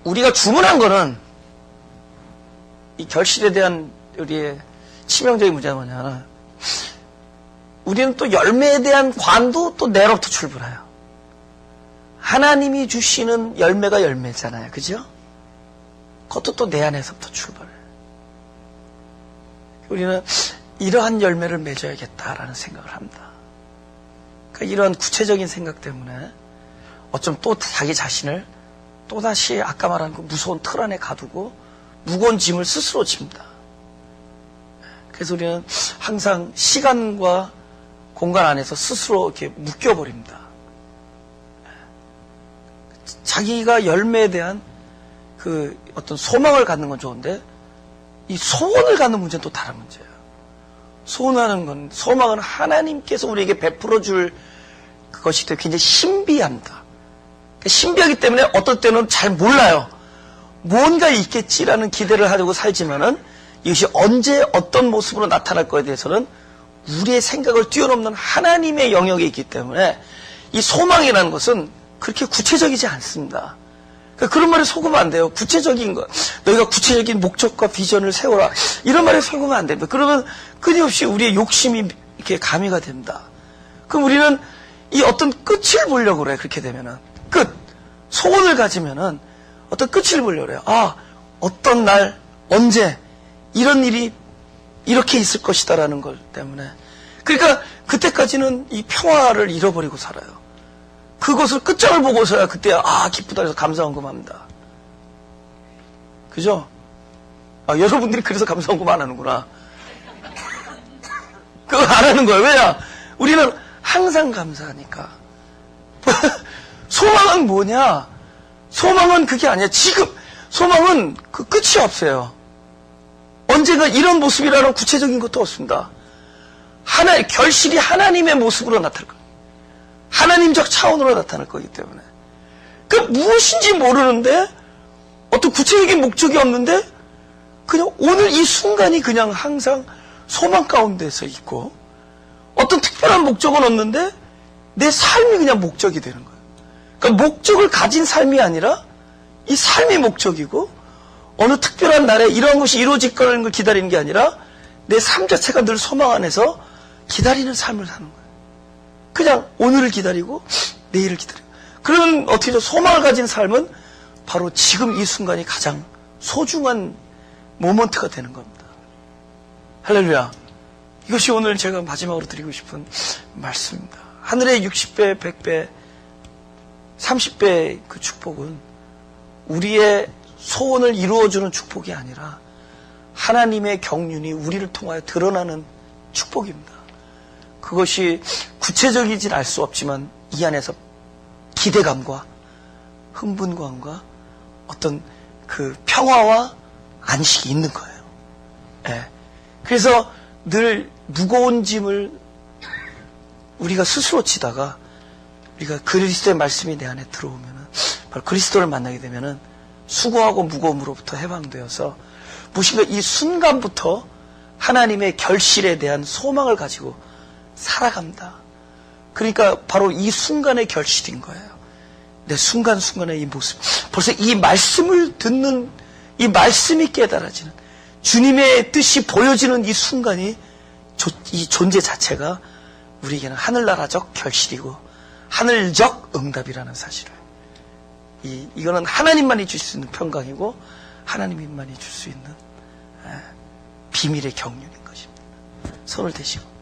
A: 우리가 주문한 거는 이 결실에 대한 우리의 치명적인 문제가 뭐냐면 우리는 또 열매에 대한 관도 또 내로부터 출발해요. 하나님이 주시는 열매가 열매잖아요. 그죠? 그것도 또 내 안에서부터 출발해요. 우리는 이러한 열매를 맺어야겠다라는 생각을 합니다. 그러니까 이런 구체적인 생각 때문에 어쩜 또 자기 자신을 또다시 아까 말한 그 무서운 틀 안에 가두고 무거운 짐을 스스로 집니다. 그래서 우리는 항상 시간과 공간 안에서 스스로 이렇게 묶여버립니다. 자기가 열매에 대한 그 어떤 소망을 갖는 건 좋은데 이 소원을 갖는 문제는 또 다른 문제예요. 소원하는 건, 소망은 하나님께서 우리에게 베풀어 줄 그것이 굉장히 신비합니다. 신비하기 때문에 어떤 때는 잘 몰라요. 뭔가 있겠지라는 기대를 하려고 살지만은 이것이 언제 어떤 모습으로 나타날 거에 대해서는 우리의 생각을 뛰어넘는 하나님의 영역에 있기 때문에 이 소망이라는 것은 그렇게 구체적이지 않습니다. 그러니까 그런 말에 속으면 안 돼요. 구체적인 것, 너희가 구체적인 목적과 비전을 세워라. 이런 말에 속으면 안 됩니다. 그러면 끊임없이 우리의 욕심이 이렇게 가미가 됩니다. 그럼 우리는 이 어떤 끝을 보려고 그래요. 그렇게 되면은. 끝. 소원을 가지면은 어떤 끝을 보려고 그래요. 어떤 날, 언제 이런 일이 이렇게 있을 것이다라는 걸 때문에. 그러니까 그때까지는 이 평화를 잃어버리고 살아요. 그것을 끝장을 보고서야 그때 기쁘다 해서 감사헌금합니다. 그죠? 여러분들이 그래서 감사헌금 안 하는구나. 그거 안 하는 거예요. 왜냐? 우리는 항상 감사하니까. 소망은 뭐냐? 소망은 그게 아니야. 지금 소망은 그 끝이 없어요. 언젠가 이런 모습이라는 구체적인 것도 없습니다. 결실이 하나님의 모습으로 나타날 거예요. 하나님적 차원으로 나타날 거기 때문에. 그 무엇인지 모르는데, 어떤 구체적인 목적이 없는데, 그냥 오늘 이 순간이 그냥 항상 소망 가운데서 있고, 어떤 특별한 목적은 없는데, 내 삶이 그냥 목적이 되는 거예요. 그러니까 목적을 가진 삶이 아니라, 이 삶이 목적이고, 어느 특별한 날에 이러한 것이 이루어질 거라는 걸 기다리는 게 아니라, 내 삶 자체가 늘 소망 안에서 기다리는 삶을 사는 거예요. 그냥 오늘을 기다리고 내일을 기다리고. 그러면 어떻게 좀 소망을 가진 삶은 바로 지금 이 순간이 가장 소중한 모먼트가 되는 겁니다. 할렐루야. 이것이 오늘 제가 마지막으로 드리고 싶은 말씀입니다. 하늘의 60배, 100배, 30배의 그 축복은 우리의 소원을 이루어주는 축복이 아니라 하나님의 경륜이 우리를 통하여 드러나는 축복입니다. 그것이 구체적이진 알 수 없지만 이 안에서 기대감과 흥분감과 어떤 그 평화와 안식이 있는 거예요. 예. 그래서 늘 무거운 짐을 우리가 스스로 지다가 우리가 그리스도의 말씀이 내 안에 들어오면은, 바로 그리스도를 만나게 되면은 수고하고 무거움으로부터 해방되어서 무엇인가 이 순간부터 하나님의 결실에 대한 소망을 가지고 살아갑니다. 그러니까 바로 이 순간의 결실인 거예요. 내 순간순간의 이 모습. 벌써 이 말씀을 듣는, 이 말씀이 깨달아지는, 주님의 뜻이 보여지는 이 순간이, 이 존재 자체가 우리에게는 하늘나라적 결실이고 하늘적 응답이라는 사실을, 이거는 하나님만이 줄 수 있는 평강이고 하나님만이 줄 수 있는 비밀의 경륜인 것입니다. 손을 대시고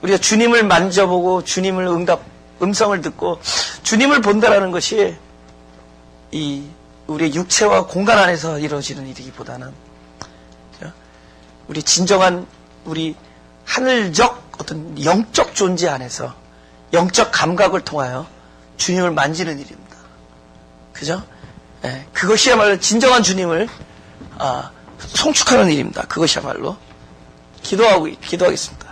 A: 우리가 주님을 만져보고 주님을 음성을 듣고 주님을 본다라는 것이 우리의 육체와 공간 안에서 이루어지는 일이기보다는 우리 진정한 우리 하늘적 어떤 영적 존재 안에서 영적 감각을 통하여 주님을 만지는 일입니다. 그죠? 네, 그것이야말로 진정한 주님을 송축하는 일입니다. 그것이야말로. 기도하겠습니다.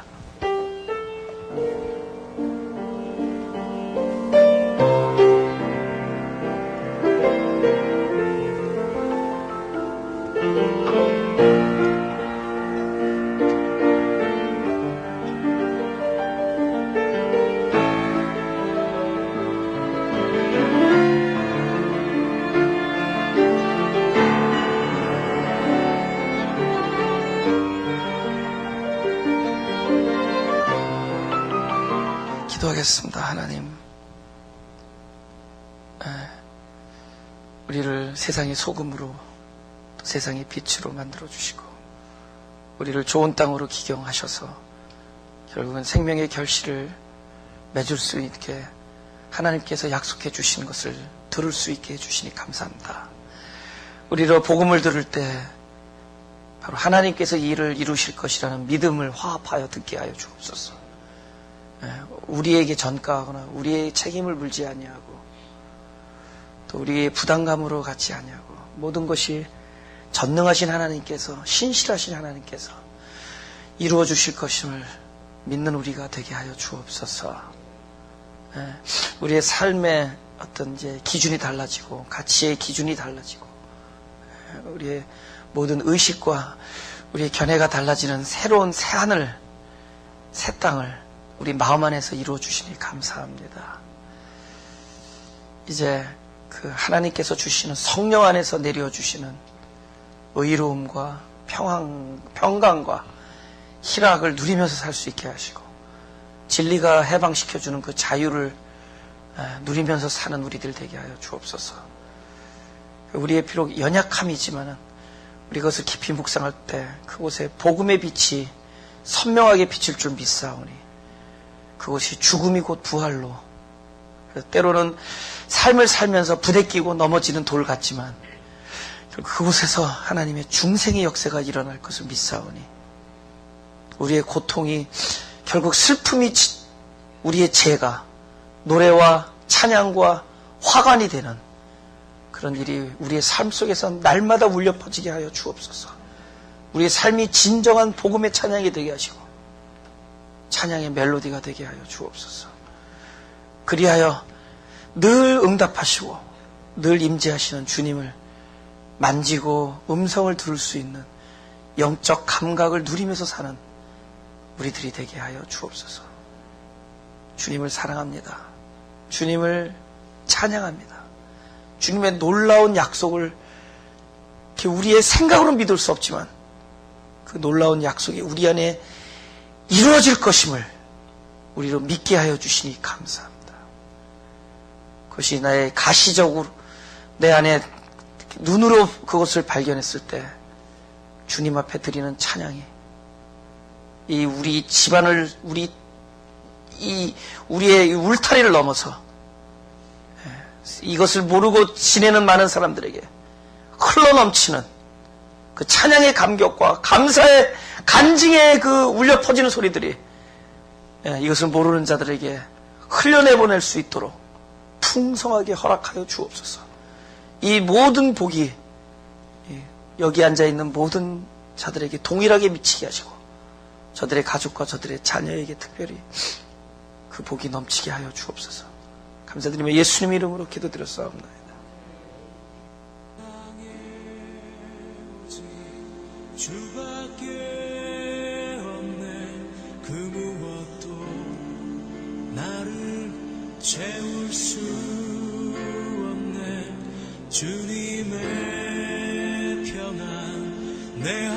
A: 기도하겠습니다. 하나님, 우리를 세상의 소금으로 또 세상의 빛으로 만들어주시고 우리를 좋은 땅으로 기경하셔서 결국은 생명의 결실을 맺을 수 있게 하나님께서 약속해 주신 것을 들을 수 있게 해주시니 감사합니다. 우리로 복음을 들을 때 바로 하나님께서 이 일을 이루실 것이라는 믿음을 화합하여 듣게 하여 주옵소서. 우리에게 전가하거나 우리의 책임을 물지 아니하고 또 우리의 부담감으로 갖지 아니하고 모든 것이 전능하신 하나님께서, 신실하신 하나님께서 이루어 주실 것임을 믿는 우리가 되게 하여 주옵소서. 우리의 삶의 어떤 이제 기준이 달라지고 가치의 기준이 달라지고 우리의 모든 의식과 우리의 견해가 달라지는 새로운 새 하늘, 새 땅을 우리 마음 안에서 이루어 주시니 감사합니다. 이제 그 하나님께서 주시는 성령 안에서 내려 주시는 의로움과 평강과 희락을 누리면서 살 수 있게 하시고 진리가 해방시켜주는 그 자유를 누리면서 사는 우리들 되게 하여 주옵소서. 우리의 비록 연약함이지만은 우리 그것을 깊이 묵상할 때 그곳에 복음의 빛이 선명하게 비칠 줄 믿사오니 그것이 죽음이 곧 부활로, 때로는 삶을 살면서 부대끼고 넘어지는 돌 같지만 그곳에서 하나님의 중생의 역사가 일어날 것을 믿사오니 우리의 고통이 결국 슬픔이 우리의 죄가 노래와 찬양과 화관이 되는 그런 일이 우리의 삶 속에서 날마다 울려 퍼지게 하여 주옵소서. 우리의 삶이 진정한 복음의 찬양이 되게 하시고 찬양의 멜로디가 되게 하여 주옵소서. 그리하여 늘 응답하시고 늘 임재하시는 주님을 만지고 음성을 들을 수 있는 영적 감각을 누리면서 사는 우리들이 되게 하여 주옵소서. 주님을 사랑합니다. 주님을 찬양합니다. 주님의 놀라운 약속을 우리의 생각으로 믿을 수 없지만 그 놀라운 약속이 우리 안에 이루어질 것임을 우리로 믿게 하여 주시니 감사합니다. 그것이 나의 가시적으로 내 안에 눈으로 그것을 발견했을 때 주님 앞에 드리는 찬양이 우리 집안을 우리의 울타리를 넘어서 이것을 모르고 지내는 많은 사람들에게 흘러넘치는 그 찬양의 감격과 감사의 간증의 그 울려 퍼지는 소리들이 이것을 모르는 자들에게 흘려내보낼 수 있도록 풍성하게 허락하여 주옵소서. 이 모든 복이 여기 앉아있는 모든 자들에게 동일하게 미치게 하시고 저들의 가족과 저들의 자녀에게 특별히 그 복이 넘치게 하여 주옵소서. 감사드리며 예수님 이름으로 기도드렸사옵나이다.
B: 주밖에 없네. 그 무엇도 나를 채울 수 없네. 주님의 평안 내